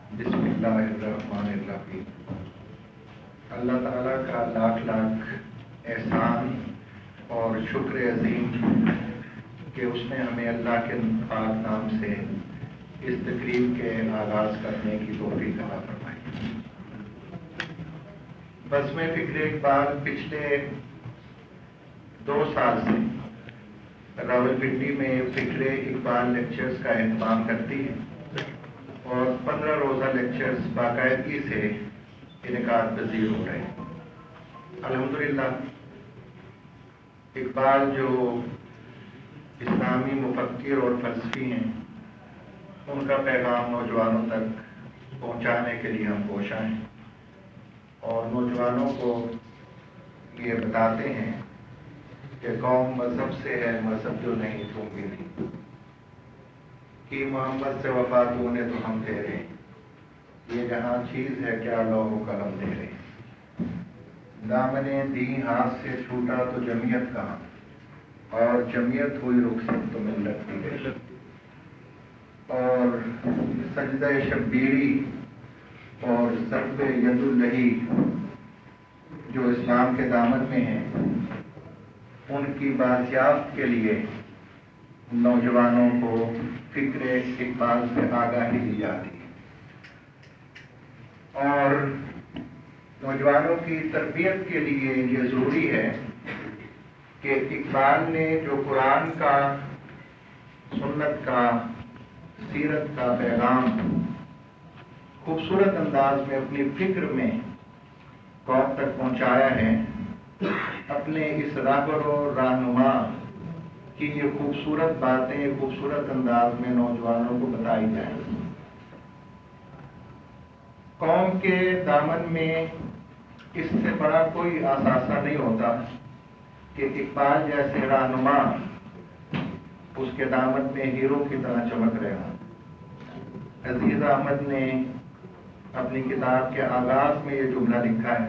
بسم اللہ الرحمن الرحیم۔ اللہ تعالیٰ کا لاکھ لاکھ احسان اور شکر عظیم کہ اس نے ہمیں اللہ کے پاک نام سے اس تقریب کے آغاز کرنے کی توفیق عطا فرمائی۔ بس میں فکر اقبال پچھلے 2 سال سے راولپنڈی میں فکر اقبال لیکچرز کا اہتمام کرتی ہے اور 15 روزہ لیکچرز باقاعدگی سے انعقاد پذیر ہو رہے ہیں۔ الحمدللہ اقبال جو اسلامی مفکر اور فلسفی ہیں، ان کا پیغام نوجوانوں تک پہنچانے کے لیے ہم کوشاں ہیں اور نوجوانوں کو یہ بتاتے ہیں کہ قوم مذہب سے ہے، مذہب جو نہیں تم بھی نہیں، کہ محمد سے وفا تو نے تو ہم تیرے، یہ جہاں چیز ہے کیا لوح و قلم تیرے، دامنے دی ہاتھ سے چھوٹا تو جمعیت کہاں، اور جمعیت ہوئی رخصت تو ملت کی گئی، اور سجدہ شبیری اور ضرب ید اللہی جو اسلام کے دامن میں ہیں، ان کی بازیافت کے لیے نوجوانوں کو فکر اقبال سے آگاہی دی جاتی ہے اور نوجوانوں کی تربیت کے لیے یہ ضروری ہے کہ اقبال نے جو قرآن کا، سنت کا، سیرت کا پیغام خوبصورت انداز میں اپنی فکر میں قوم تک پہنچایا ہے، اپنے اس راہبر و رہنما کی یہ خوبصورت باتیں خوبصورت انداز میں نوجوانوں کو بتائی جائیں۔ قوم کے دامن میں اس سے بڑا کوئی اثاثہ نہیں ہوتا کہ اقبال جیسے رہنما اس کے دامن میں ہیرو کی طرح چمک رہے ہوں۔ عزیز احمد نے اپنی کتاب کے آغاز میں یہ جملہ لکھا ہے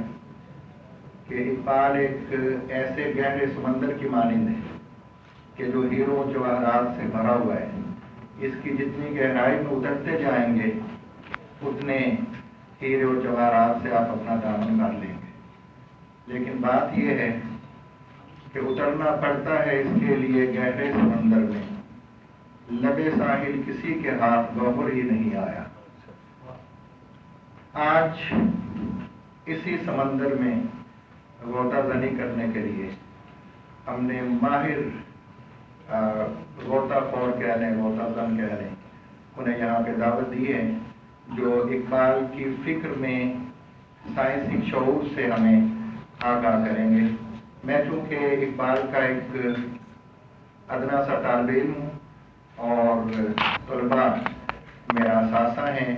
کہ اقبال ایک ایسے گہرے سمندر کی مانند ہے کہ جو ہیرو جواہرات سے بھرا ہوا ہے، اس کی جتنی گہرائی میں اترتے جائیں گے اتنے ہیرے اور جواہرات سے آپ اپنا دامن بھر لیں گے، لیکن بات یہ ہے کہ اترنا پڑتا ہے اس کے لیے گہرے سمندر میں، لبے ساحل کسی کے ہاتھ گوہر ہی نہیں آیا۔ آج اسی سمندر میں غوطہ زنی کرنے کے لیے ہم نے ماہر غوطہ خور کہہ لیں، غوطہ زن کہہ لیں، انہیں یہاں پہ دعوت دی ہے جو اقبال کی فکر میں سائنسی شعور سے ہمیں آگاہ کریں گے۔ میں چونکہ اقبال کا ایک ادنا سا طالب علم ہوں اور طلباء میرا اساتذہ ہیں،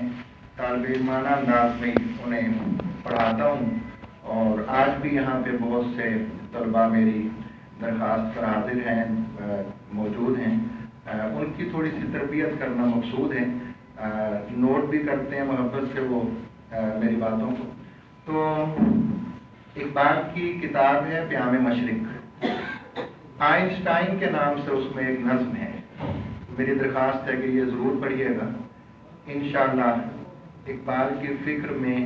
طالب علمانہ انداز میں انہیں پڑھاتا ہوں اور آج بھی یہاں پہ بہت سے طلباء میری درخواست پر حاضر ہیں، موجود ہیں، ان کی تھوڑی سی تربیت کرنا مقصود ہے، نوٹ بھی کرتے ہیں محبت سے وہ میری باتوں کو۔ تو اقبال کی کتاب ہے پیام مشرق، آئنسٹائن کے نام سے اس میں ایک نظم ہے، میری درخواست ہے کہ یہ ضرور پڑھیے گا۔ انشاءاللہ اقبال کی فکر میں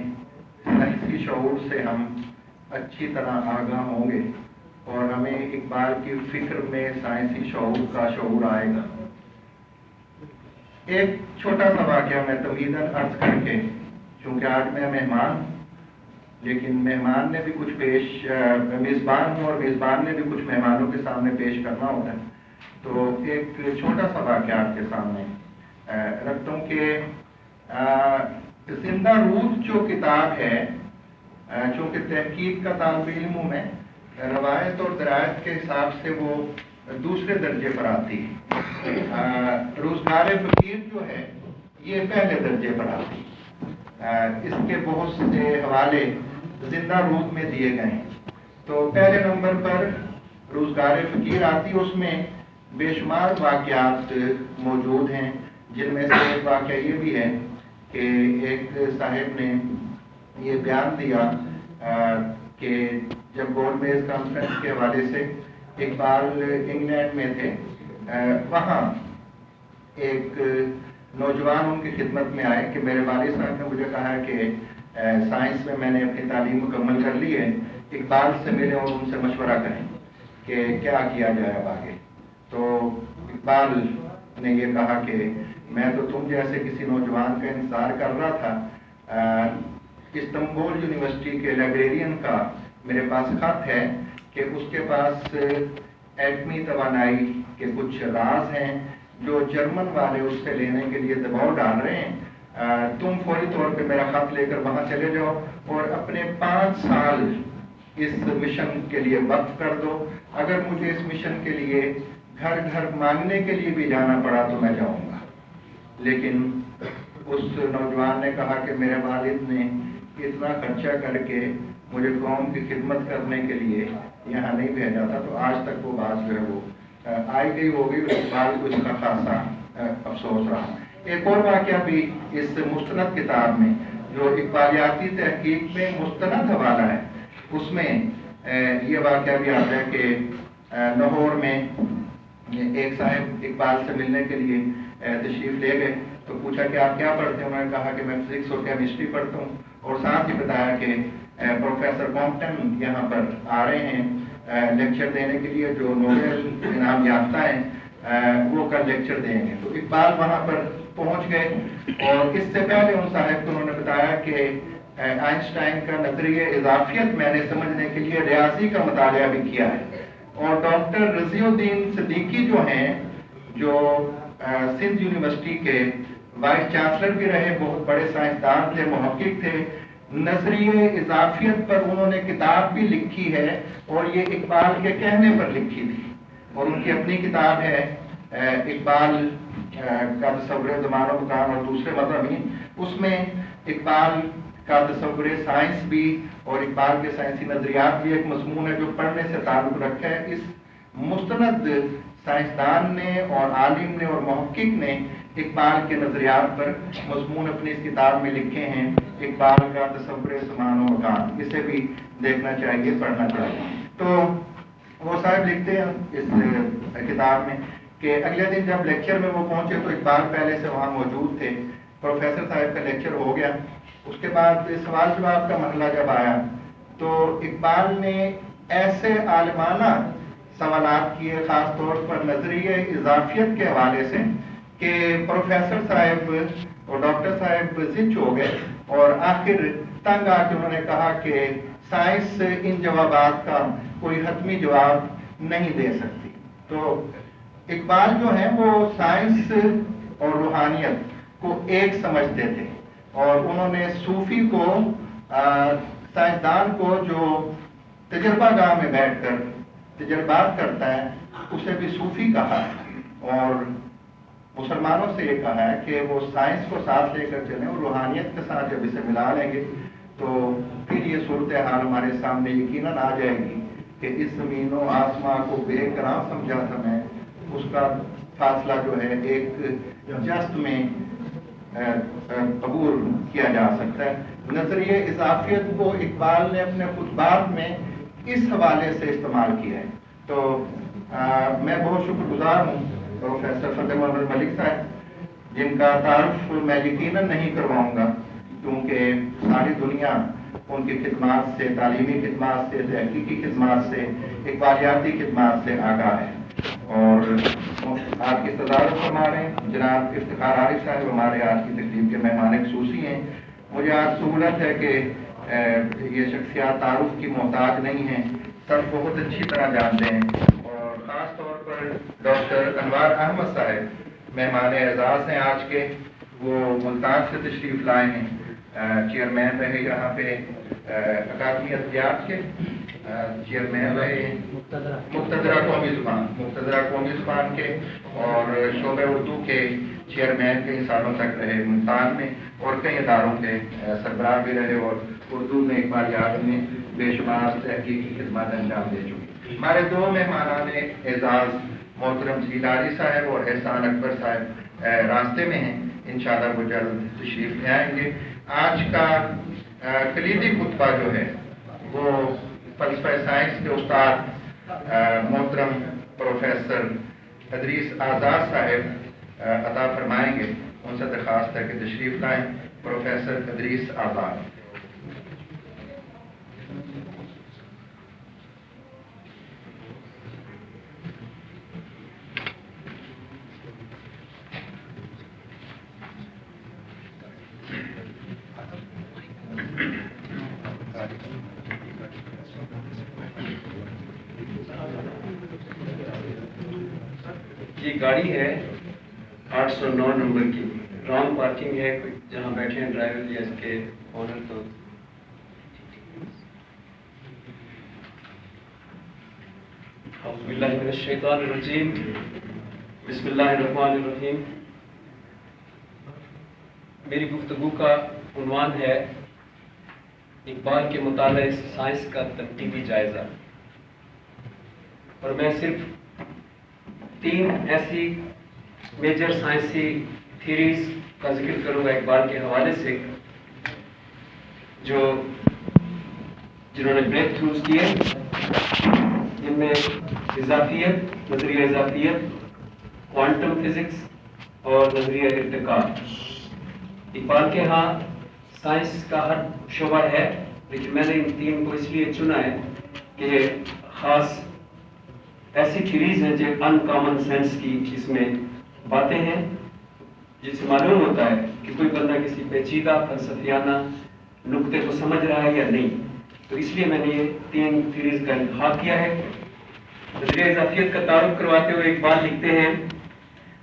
سائنسی شعور سے ہم اچھی طرح آگاہ ہوں گے اور ہمیں اقبال کی فکر میں سائنسی شعور کا شعور آئے گا۔ ایک چھوٹا سا واقعہ میں تمہیداً عرض کر کے، چونکہ آج میں مہمان ہوں لیکن مہمان نے بھی کچھ میزبان ہوں اور میزبان نے بھی کچھ مہمانوں کے سامنے پیش کرنا ہوتا ہے، تو ایک چھوٹا سا واقعہ آپ کے سامنے رکھتا ہوں کہ زندہ روح جو کتاب ہے، چونکہ تحقیق کا طالب علم ہوں میں، روایت اور درایت کے حساب سے وہ دوسرے درجے پر آتی ہے، روزگار فقیر جو ہے یہ پہلے درجے پر آتی ہے، اس کے بہت سے حوالے زندہ روح میں دیے گئے ہیں۔ تو پہلے نمبر پر روزگار فقیر آتی، اس میں بے شمار واقعات موجود ہیں، جن میں سے ایک واقعہ یہ بھی ہے کہ ایک صاحب نے یہ بیان دیا کہ جب گول میز کانفرنس کے حوالے سے اقبال انگلینڈ میں تھے، وہاں ایک نوجوان ان کی خدمت میں آئے کہ میرے والد صاحب نے مجھے کہا کہ سائنس میں نے اپنی تعلیم مکمل کر لی ہے، اقبال سے ملیں اور ان سے مشورہ کریں کہ کیا کیا جائے اب آگے۔ تو اقبال نے یہ کہا کہ میں تو تم جیسے کسی نوجوان کا انتظار کر رہا تھا، استنبول یونیورسٹی کے لائبریرین کا میرے پاس خط ہے کہ اس کے پاس ایٹمی توانائی کے کچھ راز ہیں جو جرمن والے اس سے لینے کے لیے دباؤ ڈال رہے ہیں، تم فوری طور پہ میرا خط لے کر وہاں چلے جاؤ اور اپنے 5 سال اس مشن کے لیے وقف کر دو، اگر مجھے اس مشن کے لیے گھر گھر مانگنے کے لیے بھی جانا پڑا تو میں جاؤں گا۔ لیکن اس نوجوان نے کہا کہ میرے والد نے اتنا خرچہ کر کے مجھے قوم کی خدمت کرنے کے لیے یہاں نہیں بھیجا تھا، تو آج تک وہ بات جو ہے وہ آئی گئی ہو گئی، اس بات کو اس کا خاصا افسوس رہا۔ ایک اور واقعہ بھی اس مستند کتاب میں جو اقبالیاتی تحقیق میں مستند حوالہ ہے، اس میں یہ واقعہ بھی آتا ہے کہ لاہور میں ایک صاحب اقبال سے ملنے کے لیے تشریف لے گئے تو پوچھا کہ آپ کیا پڑھتے ہیں؟ انہوں نے کہا کہ میں فزکس اور کیمسٹری پڑھتا ہوں، اور ساتھ ہی بتایا کہ پروفیسر کامپٹن یہاں پر آ رہے ہیں لیکچر دینے کے لیے، جو نوبل انعام یافتہ ہیں وہ کل لیکچر دیں گے۔ تو اقبال وہاں پر پہنچ گئے اور اس سے پہلے ان صاحب کو انہوں نے بتایا کہ آئنسٹائن کا نظریہ اضافیت میں نے سمجھنے کے لیے ریاضی کا مطالعہ بھی کیا ہے، اور ڈاکٹر رضی الدین صدیقی جو ہیں، جو سندھ یونیورسٹی کے وائس چانسلر بھی رہے، بہت بڑے سائنسدان تھے، محقق تھے، نظریہ اضافیت پر انہوں نے کتاب بھی لکھی ہے، اور یہ اقبال کے کہنے پر لکھی تھی، اور ان کی اپنی کتاب ہے اقبال کا تصور زمان و مکان اور دوسرے مضامین۔ اس میں اقبال کا تصور سائنس بھی اور اقبال کے سائنسی نظریات بھی ایک مضمون ہے جو پڑھنے سے تعلق رکھا ہے۔ اس مستند سائنسدان نے اور عالم نے اور محقق نے اقبال کے نظریات پر مضمون اپنی اس کتاب میں لکھے ہیں، اقبال کا تصور زمان و مکان۔ اسے بھی دیکھنا چاہیے، پڑھنا چاہیے۔ تو وہ صاحب لکھتے ہیں اس کتاب میں کہ اگلے دن جب لیکچر میں وہ پہنچے تو اقبال پہلے سے وہاں موجود تھے، پروفیسر صاحب کا لیکچر ہو گیا، اس کے بعد سوال جواب کا مرحلہ جب آیا تو اقبال نے ایسے عالمانہ سوالات کیے، خاص طور پر نظریہ اضافیت کے حوالے سے، کہ پروفیسر صاحب اور ڈاکٹر صاحب زچ ہو گئے، اور آخر تنگ آ کے انہوں نے کہا کہ سائنس ان جوابات کا کوئی حتمی جواب نہیں دے سکتی۔ تو اقبال جو ہیں وہ سائنس اور روحانیت کو ایک سمجھتے تھے، اور انہوں نے صوفی کو، سائنسدان کو جو تجربہ گاہ میں بیٹھ کر تجربات کرتا ہے، اسے بھی صوفی کہا ہے، اور مسلمانوں سے یہ کہا ہے کہ وہ سائنس کو ساتھ لے کر چلیں اور روحانیت کے ساتھ جب اسے ملا لیں گے تو پھر یہ صورتحال ہمارے سامنے یقیناً آ جائے گی کہ اس زمین و آسمان کو بے کرام سمجھا تھا میں، اس کا فاصلہ جو ہے ایک جست میں قبول کیا جا سکتا ہے۔ نظریہ اضافیت کو اقبال نے اپنے خطبات میں اس حوالے سے استعمال کیا ہے۔ تو میں بہت شکر گزار ہوں پروفیسر فتح محمد ملک صاحب، جن کا تعارف میں یقیناً نہیں کرواؤں گا کیونکہ ساری دنیا ان کی خدمات سے، تعلیمی خدمات سے، تحقیقی خدمات سے، اقبالیاتی خدمات سے آگاہ ہے۔ اور آپ کی صدارت فرما رہے ہیں جناب افتخار عارف صاحب، ہمارے آج کی تقریب کے مہمان خصوصی ہیں۔ مجھے آج سہولت ہے کہ یہ شخصیات تعارف کی محتاج نہیں ہیں، سب بہت اچھی طرح جانتے ہیں، اور خاص طور پر ڈاکٹر انوار احمد صاحب مہمان اعزاز ہیں آج کے، وہ ملتان سے تشریف لائے ہیں، چیئرمین رہے یہاں پہ اکادمی ادبیات کے، چیئرمین رہے مقتدرہ قومی زبان کے، اور شعبہ اردو کے چیئرمین کئی سالوں تک رہے ملتان میں، اور کئی اداروں کے سربراہ بھی رہے، اور اردو میں اقبالیات میں بے شمار تحقیقی خدمات انجام دے چکے۔ ہمارے دو مہمانان اعزاز محترم زیداری صاحب اور احسان اکبر صاحب راستے میں ہیں، انشاءاللہ وہ جلد تشریف لے آئیں گے۔ آج کا کلیدی خطبہ جو ہے وہ فلسفہ سائنس کے استاد محترم پروفیسر ادریس آزاد صاحب عطا فرمائیں گے۔ ان سے درخواست ہے کہ تشریف لائیں پروفیسر ادریس آباد۔ یہ گاڑی ہے 809 نمبر کی، رانگ پارکنگ ہے، جہاں بیٹھے ہیں ڈرائیور یا اس کے اونر تو اعوذ باللہ من الشیطان الرجیم، بسم اللہ الرحمن الرحیم۔ میری گفتگو کا عنوان ہے اقبال کے مطالعہ سائنس کا ترتیبی جائزہ، اور میں صرف 3 ایسی میجر سائنسی تھیریز کا ذکر کروں گا اقبال کے حوالے سے، جنہوں نے بریک تھروز کیے، جن میں اضافیت، نظریہ اضافیت، کوانٹم فزکس اور نظریہ ارتقاء۔ اقبال کے ہاں سائنس کا ہر شعبہ ہے، لیکن میں نے ان 3 کو اس لیے چنا ہے کہ یہ خاص ایسی تھیریز ہیں جو ان کامن سینس کی اس میں باتیں ہیں، جس سے معلوم ہوتا ہے کہ کوئی بندہ کسی پیچیدہ فلسفیانہ نقطے کو سمجھ رہا ہے یا نہیں۔ تو اس لیے میں نے یہ 3 تھیریز کا انتخاب کیا ہے۔ نظریہ اضافیت کا تعارف کرواتے ہوئے اقبال لکھتے ہیں،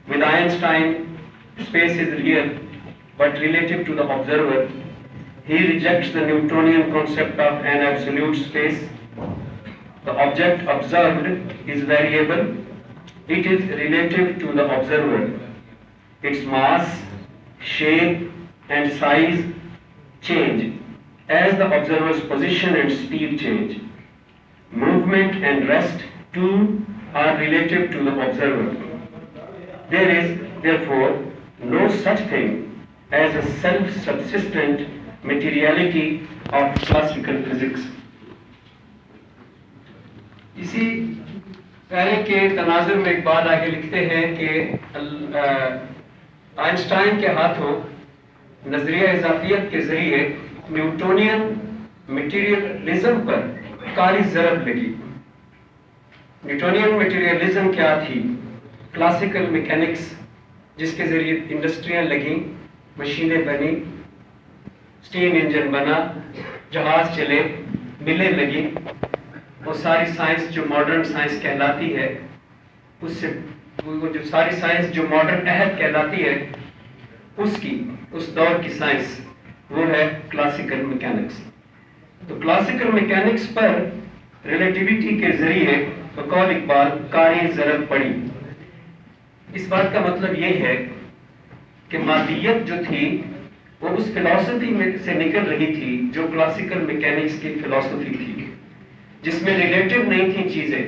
With Einstein, space is real, but relative to the observer. He rejects the Newtonian concept of an absolute space. The object observed is variable. It is relative to the observer. Its mass, shape, and size change as the observer's position and speed change. Movement and rest too are relative to the observer. There is, therefore, no such thing as a self-subsistent materiality of classical physics. اسی پہلے کے تناظر میں اقبال آگے لکھتے ہیں کہ Einstein کے ہاتھوں نظریہ اضافیت کے ذریعے نیوٹونین میٹیریلزم پر کاری ضرب لگی۔ نیوٹونین میٹیریلزم کیا تھی؟ کلاسیکل میکینکس، جس کے ذریعے انڈسٹریاں لگیں، مشینیں بنی، اسٹیم انجن بنا، جہاز چلے، ملیں لگی، وہ ساری سائنس جو ماڈرن سائنس کہلاتی ہے، اس سے وہ جو ساری سائنس جو ماڈرن عہد کہلاتی ہے، اس دور کی سائنس وہ ہے کلاسیکل میکینکس۔ تو کلاسیکل میکینکس پر ریلیٹیوٹی کے ذریعے بقول اقبال کاری ضرب پڑی۔ اس بات کا مطلب یہ ہے کہ مادیت جو تھی وہ اس فلسفی میں سے نکل رہی تھی جو کلاسیکل میکینکس کی فلسفی تھی، جس میں ریلیٹیو نہیں تھی چیزیں،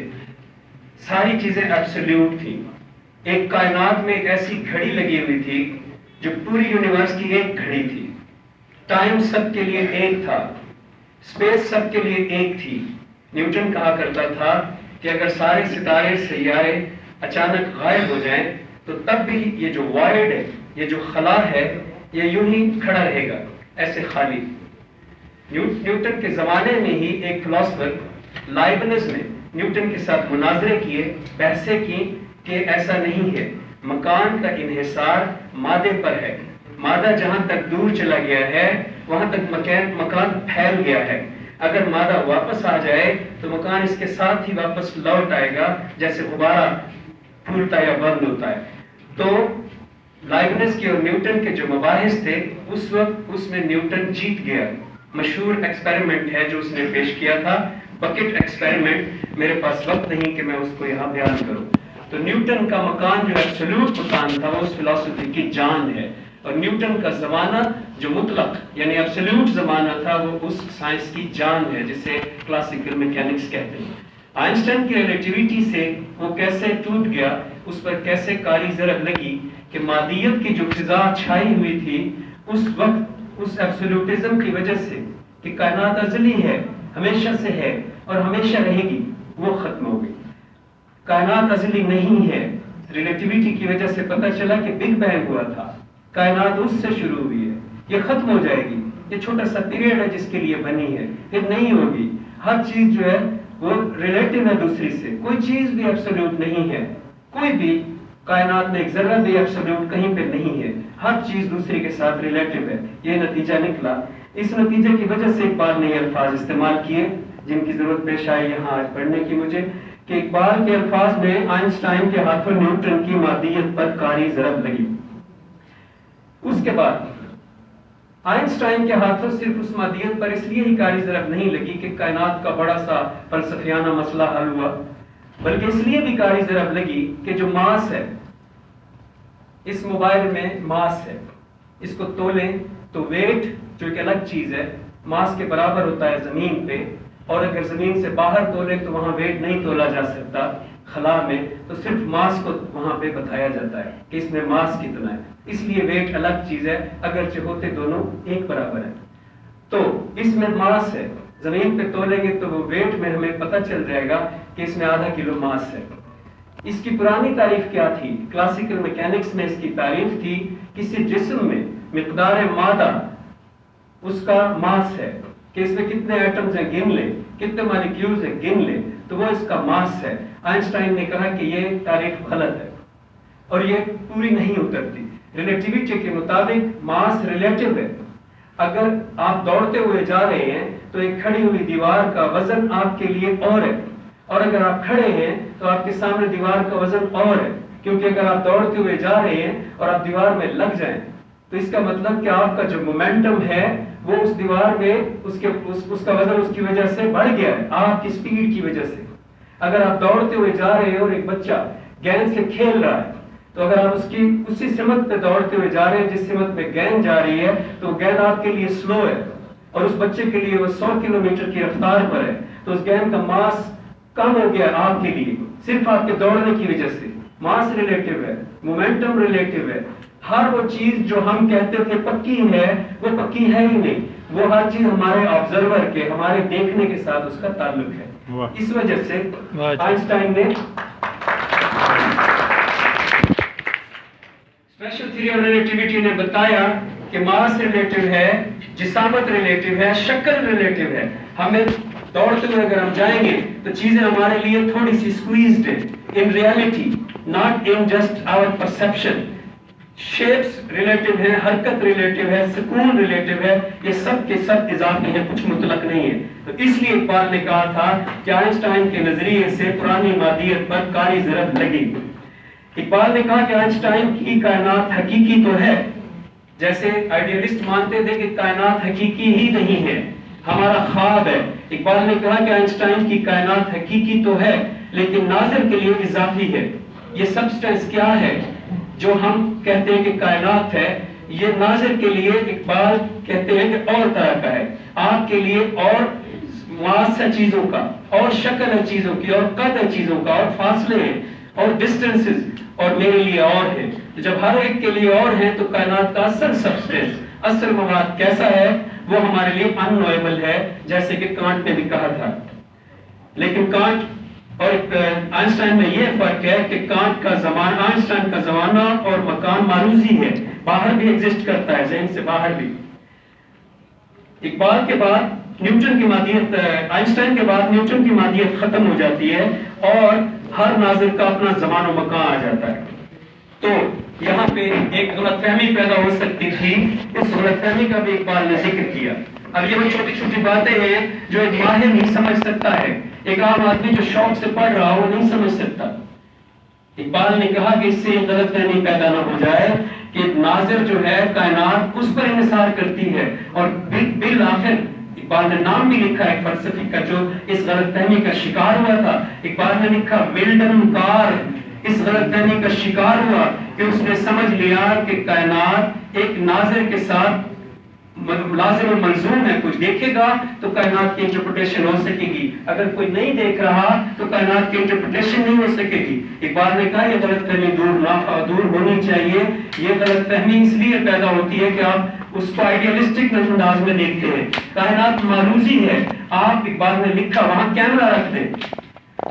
ساری چیزیں ایبسلیوٹ تھیں۔ ایک کائنات میں ایک ایسی گھڑی لگی ہوئی تھی جو پوری یونیورس کی ایک گھڑی تھی، ٹائم سب کے لیے ایک تھا، اسپیس سب کے لیے ایک تھی۔ نیوٹن کہا کرتا تھا کہ اگر سارے ستارے سیارے اچانک غائب ہو جائیں تو تب بھی یہ جو وائڈ ہے، یہ جو خلا ہے، یہ یوں ہی کھڑا رہے گا، ایسے خالی۔ نیوٹن کے زمانے میں ہی ایک فلاسفر لائبنز نے نیوٹن کے ساتھ مناظرے کیے، بحثیں کی کہ ایسا نہیں ہے، مکان کا انحصار مادے پر ہے، مادہ جہاں تک دور چلا گیا ہے وہاں تک مکان پھیل گیا ہے، اگر مادہ واپس آ جائے تو مکان اس کے ساتھ ہی واپس لوٹ آئے گا، جیسے غبارہ پھولتا یا بند ہوتا ہے۔ تو لائبنز کے اور نیوٹن کے جو مباحث تھے اس وقت اس میں نیوٹن جیت گیا۔ مشہور ایکسپیریمنٹ ہے جو اس نے پیش کیا تھا، بکٹ ایکسپیریمنٹ، میرے پاس وقت نہیں کہ میں اس کو یہاں بیان کروں۔ تو نیوٹن کا مکان جو ایبسولوٹ مکان تھا وہ اس فلسفی کی جان ہے، اور نیوٹن کا زمانہ جو مطلق یعنی ایبسولوٹ زمانہ تھا وہ اس سائنس کی جان ہے جسے کلاسیکل میکینکس کہتے ہیں۔ آئنسٹائن کی ریلیٹیوٹی سے وہ کیسے ٹوٹ گیا، اس پر کیسے کاری ضرب لگی کہ مادیت کی جو فضا چھائی ہوئی تھی اس وقت اس ایبسولوٹزم کی وجہ سے کہ کائنات ازلی ہے، ہمیشہ سے ہے اور ہمیشہ رہے گی، وہ ختم ہو گئی۔ کائنات ازلی نہیں ہے، ریلیٹیوٹی کی وجہ سے پتہ چلا کہ بگ بینگ ہوا تھا، کائنات اس سے شروع ہوئی ہے، یہ ختم ہو جائے گی، یہ چھوٹا سا پیریڈ ہے جس کے لیے بنی ہے، پھر نہیں ہوگی۔ ہر چیز جو ہے وہ ریلیٹو ہے دوسری سے، کوئی چیز بھی ایبسولوٹ نہیں ہے، کوئی بھی کائنات میں ایک ذرہ بھی ایبسولوٹ کہیں پہ نہیں ہے، ہر چیز دوسری کے ساتھ ریلیٹو ہے۔ یہ نتیجہ نکلا۔ اس نتیجے کی وجہ سے اقبال نے یہ الفاظ استعمال کیے جن کی ضرورت پیش آئی یہاں آج پڑھنے کی مجھے، کہ اقبال کے الفاظ میں آئنسٹائن کے ہاتھوں نیوٹن کی مادیت پر کاری ضرب لگی۔ اس کے بعد آئنسٹائن کے ہاتھوں صرف اس مادیت پر اس لیے ہی کاری ضرب نہیں لگی کہ کائنات کا بڑا سا فلسفیانہ مسئلہ حل ہوا، بلکہ اس لیے بھی کاری ضرب لگی کہ جو ماس ہے، اس موبائل میں ماس ہے، اس کو تولیں تو ویٹ جو ایک الگ چیز ہے ماس کے برابر ہوتا ہے زمین پہ، اور اگر زمین سے باہر تولیں تو وہاں ویٹ نہیں تولا جا سکتا خلا میں، تو صرف ماس کو وہاں پہ بتایا جاتا ہے کہ اس میں ماس کتنا ہے، اس لیے ویٹ الگ چیز ہے اگرچہ ہوتے دونوں ایک برابر ہیں۔ تو اس میں ماس ہے، زمین پہ تولیں گے تو وہ ویٹ میں ہمیں پتہ چل جائے گا کہ اس میں آدھا کلو ماس ہے۔ اس کی پرانی تعریف کیا تھی؟ کلاسیکل میکینکس میں اس کی تعریف تھی کسی جسم میں مقدار مادہ اس کا ماس ہے، کہ اس میں کتنے ایٹمز ہیں گن لیں، کتنے مالیکیولز ہیں گن لیں، تو وہ اس کا ماس ہے۔ آئنسٹائن نے کہا کہ یہ تعریف غلط ہے اور یہ پوری نہیں اترتی۔ ریلیٹیوٹی کے مطابق ماس ریلیٹو ہے۔ اگر آپ دوڑتے ہوئے جا رہے ہیں تو ایک کھڑی ہوئی دیوار کا وزن آپ کے لیے اور ہے، اور اگر آپ کھڑے ہیں تو آپ کے سامنے دیوار کا وزن اور ہے، کیونکہ اگر آپ دوڑتے ہوئے جا رہے ہیں اور آپ دیوار میں لگ جائیں تو اس کا مطلب کہ آپ کا جو مومنٹم ہے وہ اس دیوار میں اس کا وزن اس کی وجہ سے بڑھ گیا ہے، آپ کی سپیڈ کی وجہ سے۔ اگر آپ دوڑتے ہوئے جا رہے ہیں اور ایک بچہ گیند سے کھیل رہا ہے تو اگر آپ اسی سمت پہ دوڑتے ہوئے جا رہے ہیں جس سمت میں گیند جا رہی ہے تو گیند آپ کے لیے سلو ہے، اور اس بچے کے لیے وہ 100 کلومیٹر کی رفتار پر ہے، تو اس گیند کا ماس کم ہو گیا آپ کے لیے صرف آپ کے دوڑنے کی وجہ سے۔ ماس ریلیٹو ہے، مومنٹم ریلیٹو ہے۔ ہر وہ چیز جو ہم کہتے تھے پکی ہے وہ پکی ہے ہی نہیں، وہ ہر چیز ہمارے آبزرور کے، ہمارے دیکھنے کے ساتھ اس کا تعلق ہے۔ اس وجہ سے آئنسٹائن نے اسپیشل تھیوری آف ریلیٹیوٹی نے بتایا کہ ماس ریلیٹو ہے، جسامت ریلیٹو ہے، شکل ریلیٹو ہے۔ ہمیں دوڑتے ہوئے اگر ہم جائیں گے تو چیزیں ہمارے لیے تھوڑی سی سکویزڈ ہیں in reality, not in just our perception. Shapes relative ہے، حرکت ریلیٹو ہے، سکون ریلیٹو ہے، یہ سب کے سب اضافی ہیں، کچھ مطلق نہیں ہے۔ تو اس لیے اقبال نے کہا تھا کہ آئنسٹائن کے نظریے سے پرانی مادیت پر کاری ضرب لگی۔ اقبال نے کہا کہ آئنسٹائن کی کائنات حقیقی تو ہے، جیسے آئیڈیالسٹ مانتے تھے کہ کائنات حقیقی ہی نہیں ہے، ہمارا خواب ہے۔ اقبال نے کہا کہ آئنسٹائن کی کائنات حقیقی تو ہے لیکن ناظر کے لیے اضافی ہے۔ یہ سبسٹنس کیا ہے جو ہم کہتے ہیں کہ کائنات ہے، یہ ناظر کے لیے اقبال کہتے ہیں کہ اور طرح کا ہے، آپ کے لیے اور ماس ہے چیزوں کا، اور شکل ہے چیزوں کی، اور قد ہے چیزوں کا، اور فاصلے ہیں اور ڈسٹنسز، اور میرے لیے اور ہے۔ جب ہر ایک کے لیے اور ہے تو کائنات کا اصل سبسٹنس، اصل مواد کیسا ہے وہ ہمارے لیے ان نویبل ہے، جیسے کہ کانٹ نے بھی کہا تھا۔ لیکن کانٹ اور آئنسٹائن میں یہ فرق ہے کہ کانٹ کا زمانہ، آئنسٹائن کا زمانہ اور مکان معروضی ہے، باہر بھی ایگزسٹ کرتا ہے، ذہن سے باہر بھی۔ اقبال کے بعد نیوٹن کی مادیت، آئنسٹائن کے بعد نیوٹن کی مادیت ختم ہو جاتی ہے اور ہر ناظر کا اپنا زمان و مکان آ جاتا ہے۔ تو یہاں پہ ایک غلط فہمی پیدا ہو سکتی تھی، اس غلط فہمی کا بھی اقبال نے ذکر کیا۔ اب یہ وہ چھوٹی چھوٹی باتیں ہیں جو ایک ماہر نہیں سمجھ سکتا ہے، ایک عام آدمی جو شوق سے پڑھ رہا وہ نہیں سمجھ سکتا۔ اقبال نے کہا کہ اس سے یہ غلط فہمی پیدا نہ ہو جائے کہ ناظر جو ہے کائنات اس پر انحصار کرتی ہے، اور بالآخر اقبال نے نام بھی لکھا ایک فلسفی کا جو اس غلط فہمی کا شکار ہوا تھا۔ اقبال نے لکھا ویلڈن کار اس غلط فہمی کا شکار ہوا کہ اس نے سمجھ لیا کہ کائنات ایک ناظر کے ساتھ لازم و ملزوم ہے، کوئی دیکھے گا تو کائنات کی انٹرپریٹیشن ہو سکے گی، اگر کوئی نہیں دیکھ رہا تو کائنات کی انٹرپریٹیشن نہیں ہو سکے گی۔ اقبال نے کہا یہ غلط فہمی دور ہونی چاہیے۔ یہ غلط فہمی اس لیے پیدا ہوتی ہے کہ آپ اس کو آئیڈیالسٹک انداز میں دیکھتے ہیں، کائنات معروضی ہے۔ آپ اقبال نے لکھا وہاں کیمرہ رکھ دیں،